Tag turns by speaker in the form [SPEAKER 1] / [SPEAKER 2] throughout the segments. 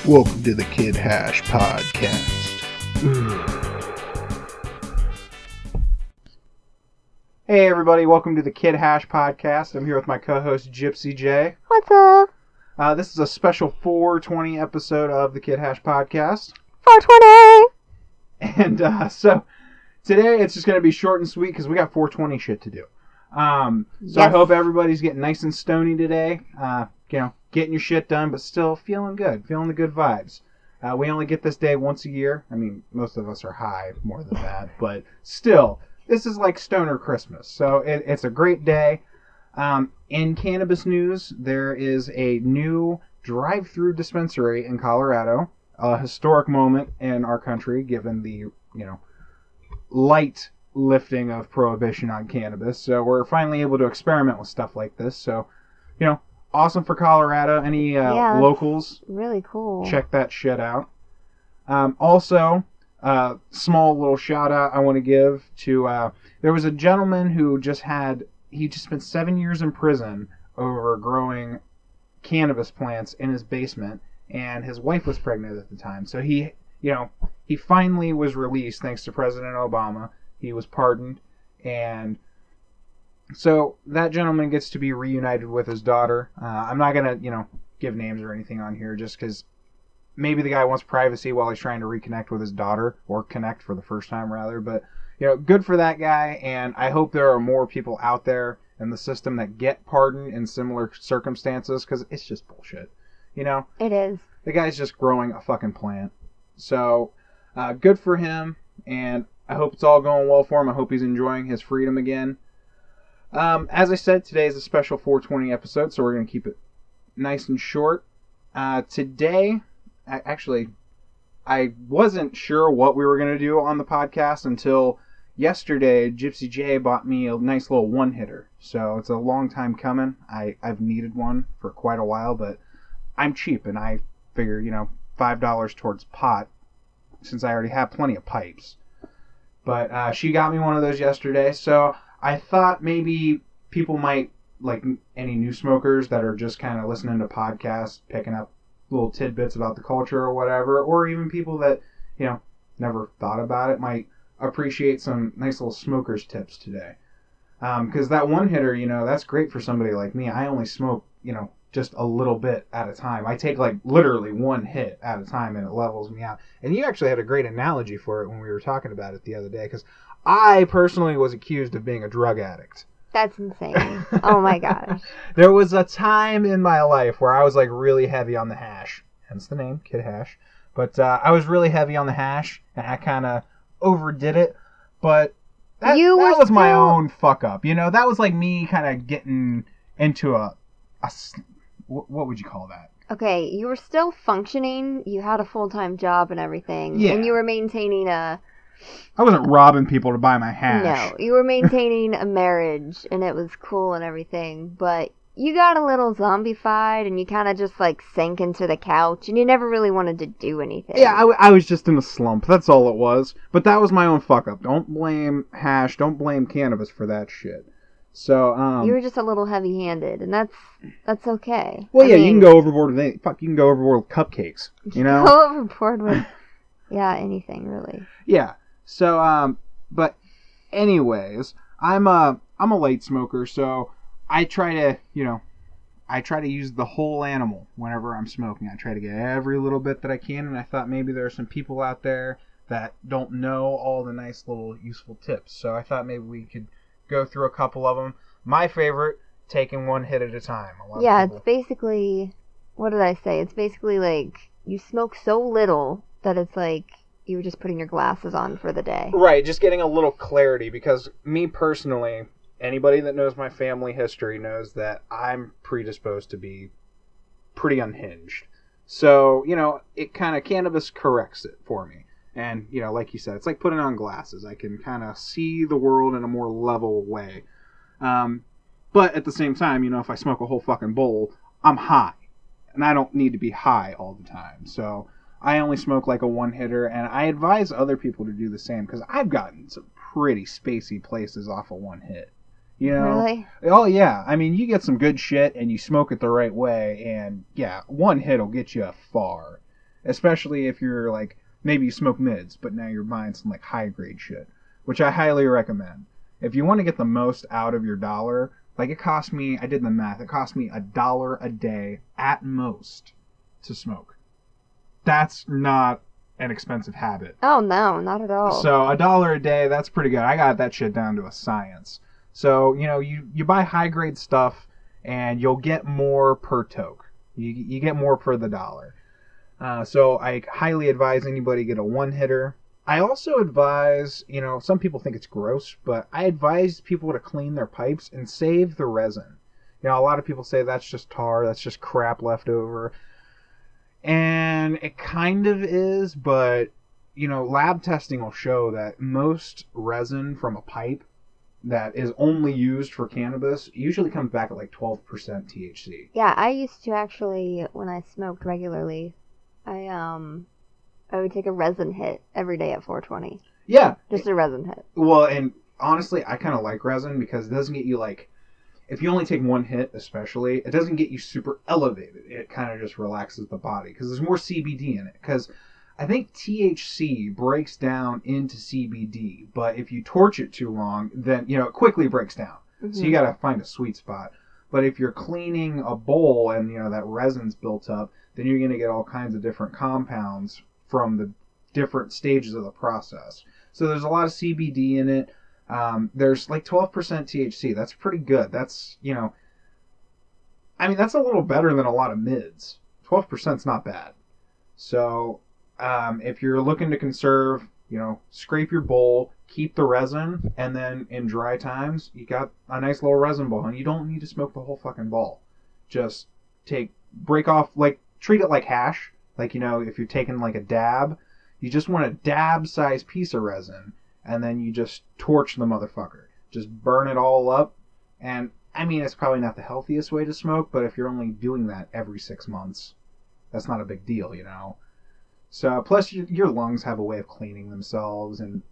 [SPEAKER 1] Welcome to the KidHash podcast.
[SPEAKER 2] Hey everybody, welcome to the KidHash podcast. I'm here with my co-host Gypsy-J.
[SPEAKER 3] What's up?
[SPEAKER 2] This is a special 420 episode of the KidHash podcast.
[SPEAKER 3] 420!
[SPEAKER 2] And so today it's just going to be short and sweet because we got 420 shit to do.
[SPEAKER 3] Yes.
[SPEAKER 2] I hope everybody's getting nice and stony today. Getting your shit done, but still feeling good, feeling the good vibes. We only get this day once a year. I mean, most of us are high more than that, but still, this is like stoner Christmas. So it's a great day. In cannabis news, there is a new drive-through dispensary in Colorado. A historic moment in our country, given the, light lifting of prohibition on cannabis. So we're finally able to experiment with stuff like this. So, awesome for Colorado. Any locals?
[SPEAKER 3] Really cool.
[SPEAKER 2] Check that shit out. Also, small little shout out I want to give to, there was a gentleman who just spent 7 years in prison over growing cannabis plants in his basement, and his wife was pregnant at the time. So he finally was released thanks to President Obama. He was pardoned, and so that gentleman gets to be reunited with his daughter. I'm not going to, give names or anything on here just because maybe the guy wants privacy while he's trying to reconnect with his daughter, or connect for the first time rather. But, good for that guy, and I hope there are more people out there in the system that get pardoned in similar circumstances, because it's just bullshit.
[SPEAKER 3] It is.
[SPEAKER 2] The guy's just growing a fucking plant. So, good for him, and I hope it's all going well for him. I hope he's enjoying his freedom again. As I said, today is a special 420 episode, so we're going to keep it nice and short. Today, actually, I wasn't sure what we were going to do on the podcast until yesterday. Gypsy-J bought me a nice little one-hitter. So it's a long time coming. I've needed one for quite a while, but I'm cheap, and I figure, $5 towards pot, since I already have plenty of pipes. But she got me one of those yesterday, so I thought maybe people might, like any new smokers that are just kind of listening to podcasts, picking up little tidbits about the culture or whatever, or even people that, never thought about it, might appreciate some nice little smoker's tips today. Because that one hitter, that's great for somebody like me. I only smoke, just a little bit at a time. I take literally one hit at a time, and it levels me out. And you actually had a great analogy for it when we were talking about it the other day, because I personally was accused of being a drug addict.
[SPEAKER 3] That's insane. Oh my gosh.
[SPEAKER 2] There was a time in my life where I was really heavy on the hash, hence the name KidHash. But I was really heavy on the hash, and I kind of overdid it. But that was my own fuck up. That was me kind of getting into a what would you call that?
[SPEAKER 3] Okay, you were still functioning. You had a full-time job and everything.
[SPEAKER 2] Yeah.
[SPEAKER 3] And you were maintaining I
[SPEAKER 2] wasn't robbing people to buy my hash.
[SPEAKER 3] No, you were maintaining a marriage, and it was cool and everything. But you got a little zombified, and you kind of just sank into the couch, and you never really wanted to do anything.
[SPEAKER 2] Yeah, I was just in a slump. That's all it was. But that was my own fuck up. Don't blame hash. Don't blame cannabis for that shit. So,
[SPEAKER 3] you were just a little heavy-handed, and that's okay.
[SPEAKER 2] Well, you can go overboard with anything. Fuck, you can go overboard with cupcakes,
[SPEAKER 3] Go overboard with, anything, really.
[SPEAKER 2] Yeah. So, but anyways, I'm a light smoker, so I try to, use the whole animal whenever I'm smoking. I try to get every little bit that I can, and I thought maybe there are some people out there that don't know all the nice little useful tips. So I thought maybe we could go through a couple of them. My favorite, taking one hit at a time.
[SPEAKER 3] It's basically, what did I say? It's basically you smoke so little that it's you were just putting your glasses on for the day.
[SPEAKER 2] Right, just getting a little clarity, because me personally, anybody that knows my family history knows that I'm predisposed to be pretty unhinged. So, it kind of, cannabis corrects it for me. And, like you said, it's like putting on glasses. I can kind of see the world in a more level way. But at the same time, if I smoke a whole fucking bowl, I'm high. And I don't need to be high all the time. So I only smoke a one-hitter. And I advise other people to do the same, because I've gotten some pretty spacey places off of one hit.
[SPEAKER 3] Really?
[SPEAKER 2] Oh, yeah. I mean, you get some good shit and you smoke it the right way. And, yeah, one hit will get you far. especially if you're like, maybe you smoke mids, but now you're buying some like high grade shit, which I highly recommend. If you want to get the most out of your dollar, like it cost me, I did the math, it cost me $1 a day at most to smoke. That's not an expensive habit.
[SPEAKER 3] Oh, no, not at all.
[SPEAKER 2] So $1 a day, that's pretty good. I got that shit down to a science. So, you know, you buy high grade stuff and you'll get more per toke. You get more per the dollar. So I highly advise anybody get a one hitter. I also advise, you know, some people think it's gross, but I advise people to clean their pipes and save the resin. You know, a lot of people say that's just tar, that's just crap left over. And it kind of is, but, you know, lab testing will show that most resin from a pipe that is only used for cannabis usually comes back at like 12% THC.
[SPEAKER 3] Yeah, I used to actually, when I smoked regularly, I would take a resin hit every day at 420.
[SPEAKER 2] Yeah.
[SPEAKER 3] Just a resin hit.
[SPEAKER 2] Well, and honestly, I kind of like resin because it doesn't get you like, if you only take one hit especially, it doesn't get you super elevated. It kind of just relaxes the body because there's more CBD in it. Because I think THC breaks down into CBD, but if you torch it too long, then, you know, it quickly breaks down. Mm-hmm. So you got to find a sweet spot. But if you're cleaning a bowl and, you know, that resin's built up, then you're going to get all kinds of different compounds from the different stages of the process. So there's a lot of CBD in it. There's like 12% THC. That's pretty good. That's, you know, I mean, that's a little better than a lot of mids. 12% is not bad. So if you're looking to conserve, you know, scrape your bowl, keep the resin, and then in dry times, you got a nice little resin ball, and you don't need to smoke the whole fucking ball. Just break off, like, treat it like hash. Like, you know, if you're taking like a dab, you just want a dab size piece of resin, and then you just torch the motherfucker. Just burn it all up. And I mean, it's probably not the healthiest way to smoke, but if you're only doing that every 6 months, that's not a big deal, you know. So plus your lungs have a way of cleaning themselves and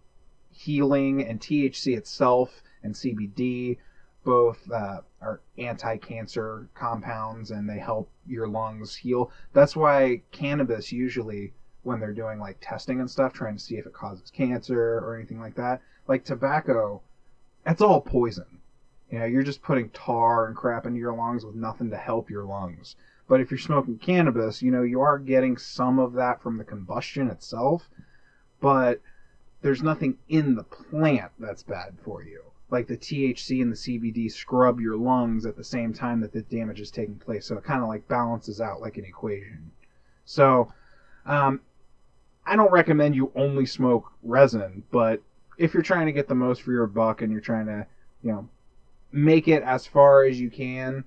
[SPEAKER 2] healing, and THC itself and CBD both are anti-cancer compounds, and they help your lungs heal. That's why cannabis usually, when they're doing like testing and stuff, trying to see if it causes cancer or anything like that, like tobacco, that's all poison. You know, you're just putting tar and crap into your lungs with nothing to help your lungs. But if you're smoking cannabis, you know, you are getting some of that from the combustion itself, but there's nothing in the plant that's bad for you. Like the THC and the CBD scrub your lungs at the same time that the damage is taking place. So it kind of like balances out like an equation. So I don't recommend you only smoke resin, but if you're trying to get the most for your buck and you're trying to, you know, make it as far as you can,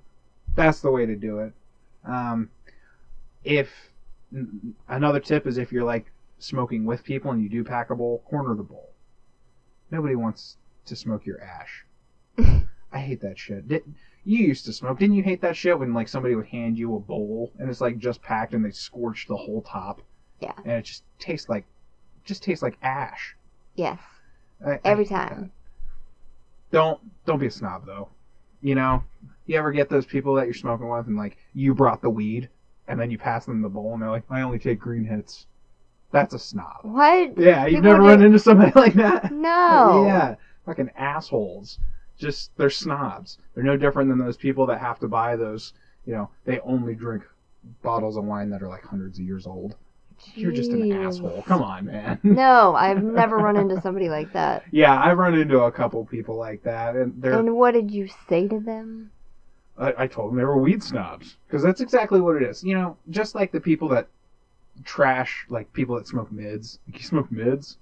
[SPEAKER 2] that's the way to do it. If another tip is if you're like smoking with people and you do pack a bowl, corner the bowl. Nobody wants to smoke your ash. I hate that shit. You used to smoke. Didn't you hate that shit when like somebody would hand you a bowl and it's like just packed and they scorch the whole top?
[SPEAKER 3] Yeah.
[SPEAKER 2] And it just tastes like ash.
[SPEAKER 3] Yes. Every time.
[SPEAKER 2] Don't be a snob though. You know, you ever get those people that you're smoking with and like you brought the weed and then you pass them the bowl and they're like, I only take green hits. That's a snob.
[SPEAKER 3] What?
[SPEAKER 2] Yeah, you've never run into somebody like that?
[SPEAKER 3] No.
[SPEAKER 2] Yeah. Fucking assholes. Just, they're snobs. They're no different than those people that have to buy those, you know, they only drink bottles of wine that are like hundreds of years old. Jeez. You're just an asshole. Come on, man.
[SPEAKER 3] No, I've never run into somebody like that.
[SPEAKER 2] Yeah, I've run into a couple people like that. And
[SPEAKER 3] what did you say to them?
[SPEAKER 2] I told them they were weed snobs. Because that's exactly what it is. You know, just like the people that trash, like people that smoke mids. Like, you smoke mids?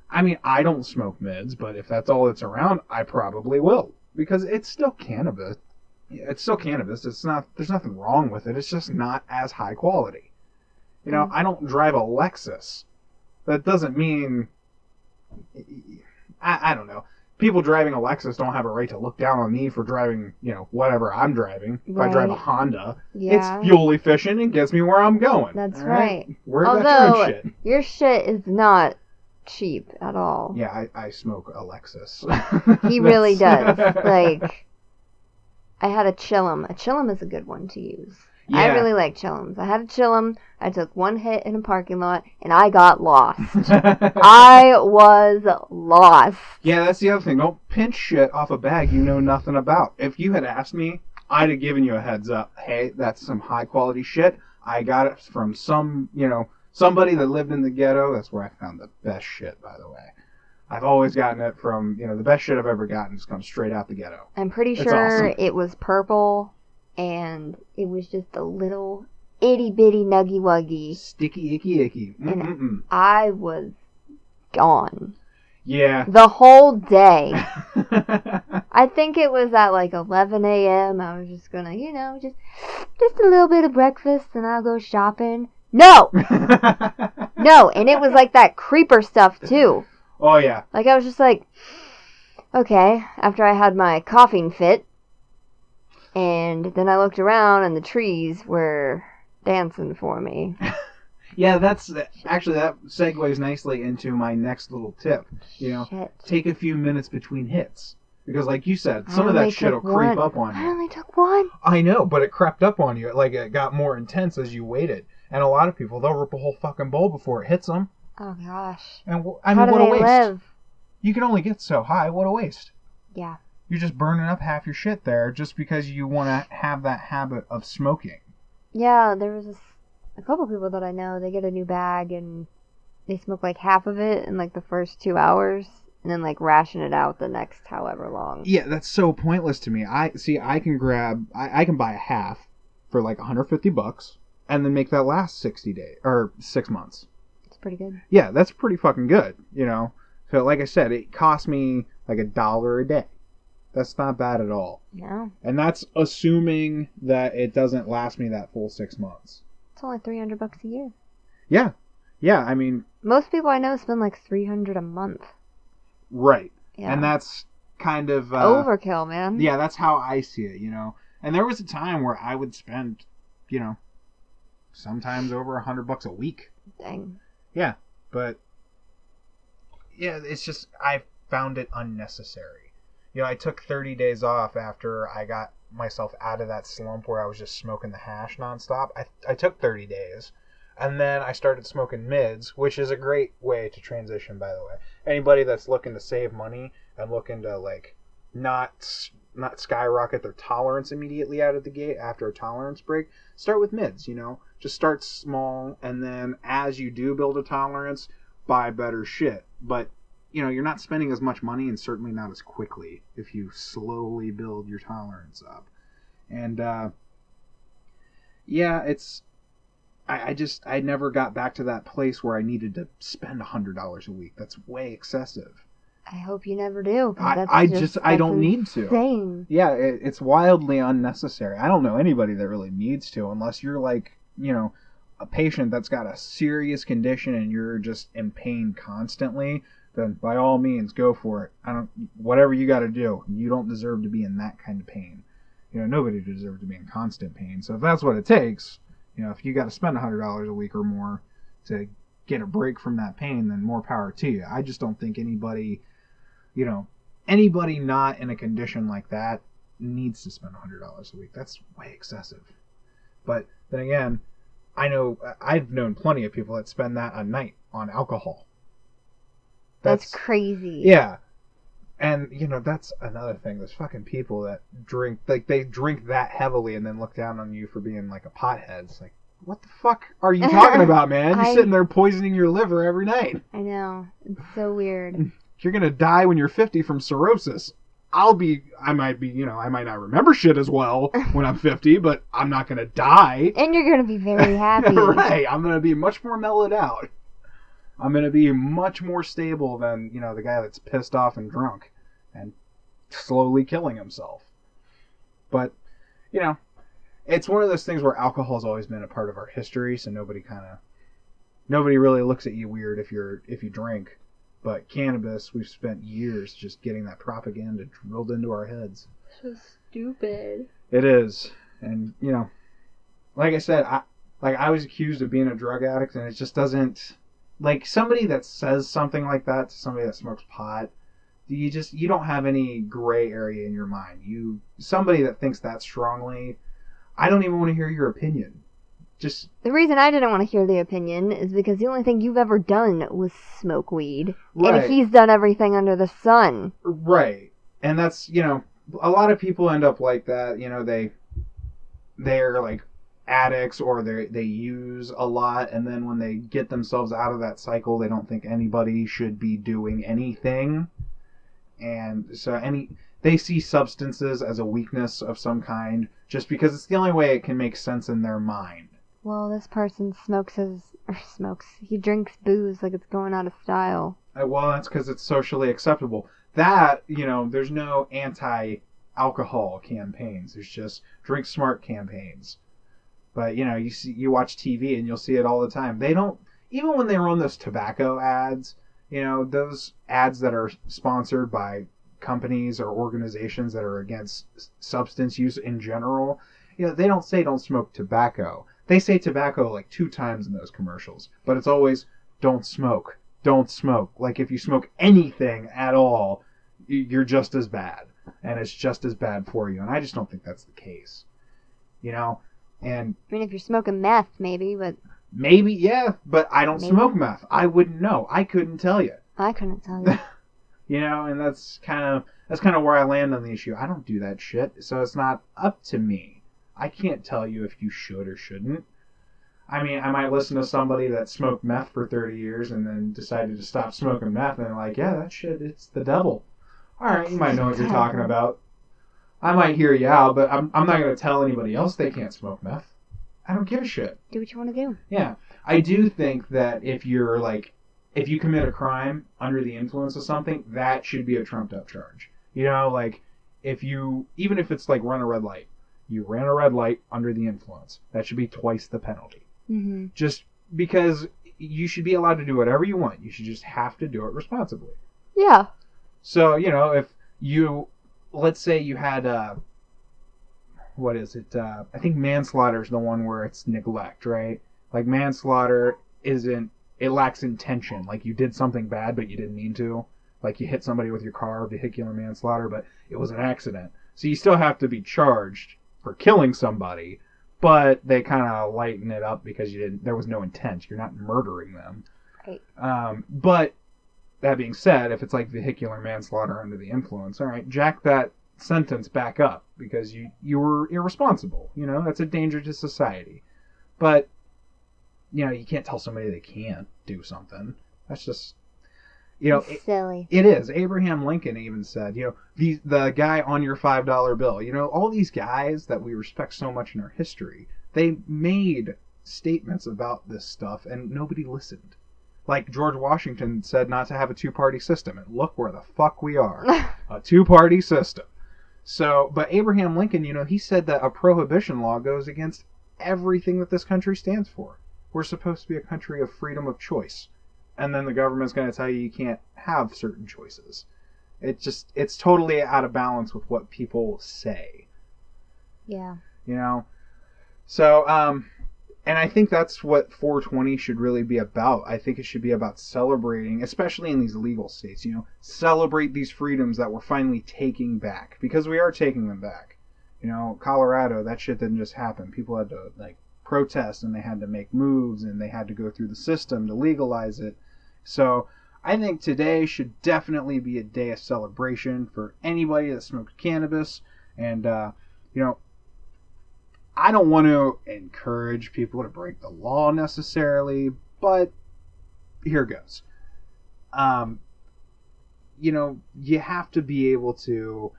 [SPEAKER 2] I mean, I don't smoke mids, but if that's all that's around, I probably will. Because it's still cannabis. It's still cannabis. It's not, there's nothing wrong with it. It's just not as high quality. You know, I don't drive a Lexus. That doesn't mean, I don't know. People driving a Lexus don't have a right to look down on me for driving, you know, whatever I'm driving. If I drive a Honda, it's fuel efficient and gets me where I'm going.
[SPEAKER 3] That's right.
[SPEAKER 2] Worry about your own shit.
[SPEAKER 3] Your shit is not cheap at all.
[SPEAKER 2] Yeah, I smoke a Lexus.
[SPEAKER 3] He really does. Like, I had a Chillum. A Chillum is a good one to use.
[SPEAKER 2] Yeah.
[SPEAKER 3] I really like chillums. I had a chillum. I took one hit in a parking lot, and I got lost. I was lost.
[SPEAKER 2] Yeah, that's the other thing. Don't pinch shit off a bag you know nothing about. If you had asked me, I'd have given you a heads up. Hey, that's some high quality shit. I got it from somebody that lived in the ghetto. That's where I found the best shit, by the way. I've always gotten it from, the best shit I've ever gotten just comes straight out the ghetto.
[SPEAKER 3] I'm pretty
[SPEAKER 2] It's
[SPEAKER 3] sure
[SPEAKER 2] awesome.
[SPEAKER 3] it was purple, and it was just a little itty bitty nuggy wuggy.
[SPEAKER 2] Sticky, icky.
[SPEAKER 3] And I was gone.
[SPEAKER 2] Yeah.
[SPEAKER 3] The whole day. I think it was at like 11 a.m. I was just gonna, just a little bit of breakfast, and I'll go shopping. No! No, and it was like that creeper stuff, too.
[SPEAKER 2] Oh, yeah.
[SPEAKER 3] Like, I was just like, okay, after I had my coughing fit, and then I looked around, and the trees were dancing for me.
[SPEAKER 2] Yeah, that segues nicely into my next little tip.
[SPEAKER 3] Shit.
[SPEAKER 2] Take a few minutes between hits. Because like you said, some of that shit will creep up on you.
[SPEAKER 3] I only took one.
[SPEAKER 2] I know, but it crept up on you. Like, it got more intense as you waited. And a lot of people, they'll rip a whole fucking bowl before it hits them.
[SPEAKER 3] Oh, gosh.
[SPEAKER 2] And
[SPEAKER 3] How do
[SPEAKER 2] what a
[SPEAKER 3] they
[SPEAKER 2] waste.
[SPEAKER 3] live?
[SPEAKER 2] You can only get so high. What a waste.
[SPEAKER 3] Yeah.
[SPEAKER 2] You're just burning up half your shit there just because you want to have that habit of smoking.
[SPEAKER 3] Yeah, there was a couple people that I know, they get a new bag, and they smoke like half of it in like the first 2 hours, and then like ration it out the next however long.
[SPEAKER 2] Yeah, that's so pointless to me. I can buy a half for like $150 and then make that last 60 days or 6 months.
[SPEAKER 3] It's pretty good.
[SPEAKER 2] Yeah, that's pretty fucking good, So like I said, it cost me like $1 a day. That's not bad at all.
[SPEAKER 3] No.
[SPEAKER 2] And that's assuming that it doesn't last me that full 6 months.
[SPEAKER 3] It's only $300 a year.
[SPEAKER 2] Yeah. Yeah, I mean...
[SPEAKER 3] Most people I know spend like $300 a month.
[SPEAKER 2] Right.
[SPEAKER 3] Yeah.
[SPEAKER 2] And that's kind of...
[SPEAKER 3] overkill, man.
[SPEAKER 2] Yeah, that's how I see it, And there was a time where I would spend, sometimes over $100 a week.
[SPEAKER 3] Dang.
[SPEAKER 2] Yeah, but... Yeah, it's just... I found it unnecessary. I took 30 days off after I got myself out of that slump where I was just smoking the hash nonstop. I took 30 days. And then I started smoking mids, which is a great way to transition, by the way. Anybody that's looking to save money and looking to, like, not skyrocket their tolerance immediately out of the gate after a tolerance break, start with mids, Just start small, and then as you do build a tolerance, buy better shit. But, you're not spending as much money and certainly not as quickly if you slowly build your tolerance up. And, yeah, it's... I never got back to that place where I needed to spend $100 a week. That's way excessive.
[SPEAKER 3] I hope you never do.
[SPEAKER 2] I don't need to.
[SPEAKER 3] Insane.
[SPEAKER 2] Yeah, it's wildly unnecessary. I don't know anybody that really needs to, unless you're like, a patient that's got a serious condition and you're just in pain constantly. Then by all means, go for it. Whatever you got to do. You don't deserve to be in that kind of pain. Nobody deserves to be in constant pain. So if that's what it takes, if you got to spend $100 a week or more to get a break from that pain, then more power to you. I just don't think anybody not in a condition like that needs to spend $100 a week. That's way excessive. But then again, I've known plenty of people that spend that a night on alcohol.
[SPEAKER 3] That's crazy.
[SPEAKER 2] Yeah. And, that's another thing. There's fucking people that drink, like, they drink that heavily and then look down on you for being, like, a pothead. It's like, what the fuck are you talking about, man? You're sitting there poisoning your liver every night.
[SPEAKER 3] I know. It's so weird.
[SPEAKER 2] You're going to die when you're 50 from cirrhosis. I might not remember shit as well when I'm 50, but I'm not going to die.
[SPEAKER 3] And you're going to be very happy.
[SPEAKER 2] Right. I'm going to be much more mellowed out. I'm going to be much more stable than, the guy that's pissed off and drunk and slowly killing himself. But, it's one of those things where alcohol has always been a part of our history, so nobody really looks at you weird if you drink. But cannabis, we've spent years just getting that propaganda drilled into our heads.
[SPEAKER 3] So stupid.
[SPEAKER 2] It is. And, like I said, I was accused of being a drug addict, and it just doesn't... Like, somebody that says something like that to somebody that smokes pot, you don't have any gray area in your mind. Somebody that thinks that strongly, I don't even want to hear your opinion. Just
[SPEAKER 3] the reason I didn't want to hear the opinion is because the only thing you've ever done was smoke weed.
[SPEAKER 2] Right.
[SPEAKER 3] And he's done everything under the sun.
[SPEAKER 2] Right. And that's, a lot of people end up like that. They're like addicts, or they use a lot, and then when they get themselves out of that cycle, they don't think anybody should be doing anything. And so they see substances as a weakness of some kind just because it's the only way it can make sense in their mind.
[SPEAKER 3] Well, this person he drinks booze like it's going out of style.
[SPEAKER 2] Well, that's because it's socially acceptable. That, there's no anti-alcohol campaigns. There's just drink smart campaigns. But, you watch TV and you'll see it all the time. They don't, even when they run those tobacco ads, those ads that are sponsored by companies or organizations that are against substance use in general, they don't say don't smoke tobacco. They say tobacco like 2 times in those commercials, but it's always don't smoke. Don't smoke. Like if you smoke anything at all, you're just as bad, and it's just as bad for you. And I just don't think that's the case, And
[SPEAKER 3] I mean, if you're smoking meth, maybe, but
[SPEAKER 2] maybe, yeah. But I don't smoke meth. I wouldn't know. I couldn't tell you.
[SPEAKER 3] I couldn't tell you.
[SPEAKER 2] And that's kind of where I land on the issue. I don't do that shit, so it's not up to me. I can't tell you if you should or shouldn't. I mean, I might listen to somebody that smoked meth for 30 years and then decided to stop smoking meth, and they're like, yeah, that shit, it's the devil. All right, you might know what you're talking about. I might hear you out, but I'm not going to tell anybody else they can't smoke meth. I don't give a shit.
[SPEAKER 3] Do what you want to do.
[SPEAKER 2] Yeah. I do think that if you commit a crime under the influence of something, that should be a trumped up charge. Even if it's like run a red light. You ran a red light under the influence. That should be twice the penalty.
[SPEAKER 3] Mm-hmm.
[SPEAKER 2] Just because you should be allowed to do whatever you want. You should just have to do it responsibly.
[SPEAKER 3] Yeah.
[SPEAKER 2] So, if let's say you had, what is it? I think manslaughter is the one where it's neglect, right? Like manslaughter it lacks intention. Like you did something bad, but you didn't mean to. Like you hit somebody with your car, vehicular manslaughter, but it was an accident. So you still have to be charged for killing somebody, but they kind of lighten it up because there was no intent. You're not murdering them.
[SPEAKER 3] Right.
[SPEAKER 2] But that being said, if it's like vehicular manslaughter under the influence, all right, jack that sentence back up because you were irresponsible. That's a danger to society. But you can't tell somebody they can't do something. That's just
[SPEAKER 3] silly.
[SPEAKER 2] It is. Abraham Lincoln even said, the guy on your $5 bill, all these guys that we respect so much in our history, they made statements about this stuff and nobody listened. Like George Washington said not to have a 2-party system, and look where the fuck we are. A 2-party system. So, but Abraham Lincoln, he said that a prohibition law goes against everything that this country stands for. We're supposed to be a country of freedom of choice. And then the government's going to tell you can't have certain choices. It's totally out of balance with what people say.
[SPEAKER 3] Yeah.
[SPEAKER 2] So, and I think that's what 420 should really be about. I think it should be about celebrating, especially in these legal states, celebrate these freedoms that we're finally taking back. Because we are taking them back. Colorado, that shit didn't just happen. People had to, protest, and they had to make moves, and they had to go through the system to legalize it. So I think today should definitely be a day of celebration for anybody that smokes cannabis. And, I don't want to encourage people to break the law necessarily, but here goes. You have to be able to...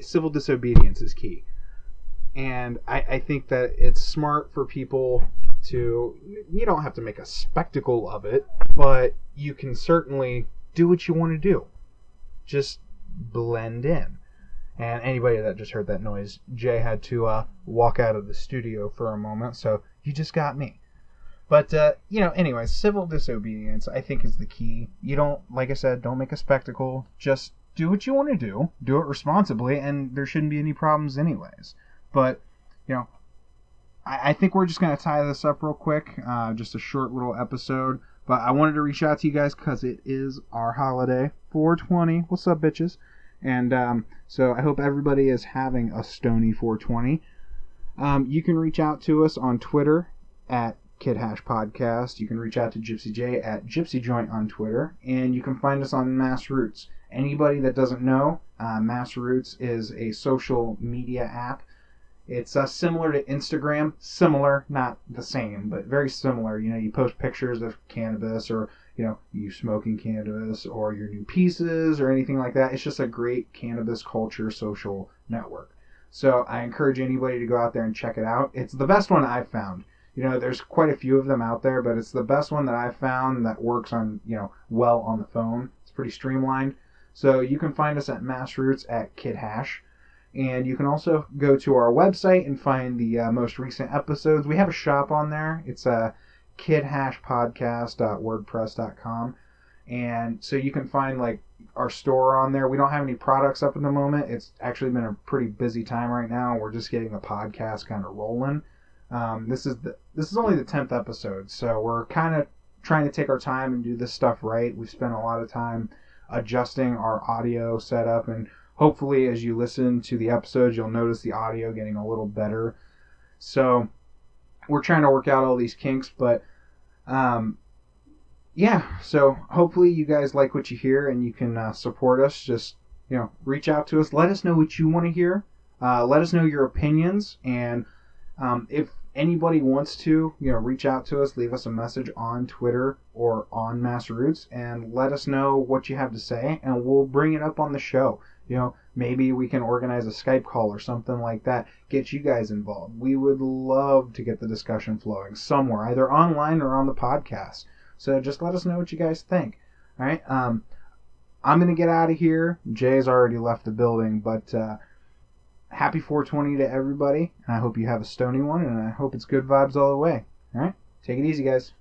[SPEAKER 2] Civil disobedience is key. And I think that it's smart for people to... You don't have to make a spectacle of it, but you can certainly do what you want to do. Just blend in. And anybody that just heard that noise, Jay had to walk out of the studio for a moment, so you just got me. But, anyway, civil disobedience, I think, is the key. You don't, like I said, don't make a spectacle. Just do what you want to do. Do it responsibly, and there shouldn't be any problems anyways. But, I think we're just going to tie this up real quick. Just a short little episode. But I wanted to reach out to you guys because it is our holiday, 420. What's up, bitches? And so I hope everybody is having a stony 420. You can reach out to us on Twitter at KidHash Podcast. You can reach out to Gypsy-J at Gypsy-Joint on Twitter. And you can find us on Mass Roots. Anybody that doesn't know, Mass Roots is a social media app. It's similar to Instagram. Similar, not the same, but very similar. You know, you post pictures of cannabis, or, you know, you smoking cannabis, or your new pieces, or anything like that. It's just a great cannabis culture social network. So I encourage anybody to go out there and check it out. It's the best one I've found. You know, there's quite a few of them out there, but it's the best one that I've found that works on, you know, well on the phone. It's pretty streamlined. So you can find us at Mass Roots at KidHash. And you can also go to our website and find the most recent episodes. We have a shop on there. It's kidhashpodcast.wordpress.com. And so you can find like our store on there. We don't have any products up at the moment. It's actually been a pretty busy time right now. We're just getting the podcast kind of rolling. This is only the 10th episode, so we're kind of trying to take our time and do this stuff right. We've spent a lot of time adjusting our audio setup, and hopefully as you listen to the episodes, you'll notice the audio getting a little better. So we're trying to work out all these kinks, but yeah, so hopefully you guys like what you hear and you can support us. Just, you know, reach out to us. Let us know what you want to hear. Let us know your opinions, and if anybody wants to, you know, reach out to us, leave us a message on Twitter or on Mass Roots, and let us know what you have to say, and we'll bring it up on the show. You know, maybe we can organize a Skype call or something like that, get you guys involved. We would love to get the discussion flowing somewhere, either online or on the podcast. So just let us know what you guys think. All right, I'm going to get out of here. Jay's already left the building, but happy 420 to everybody. And I hope you have a stony one, and I hope it's good vibes all the way. All right, take it easy, guys.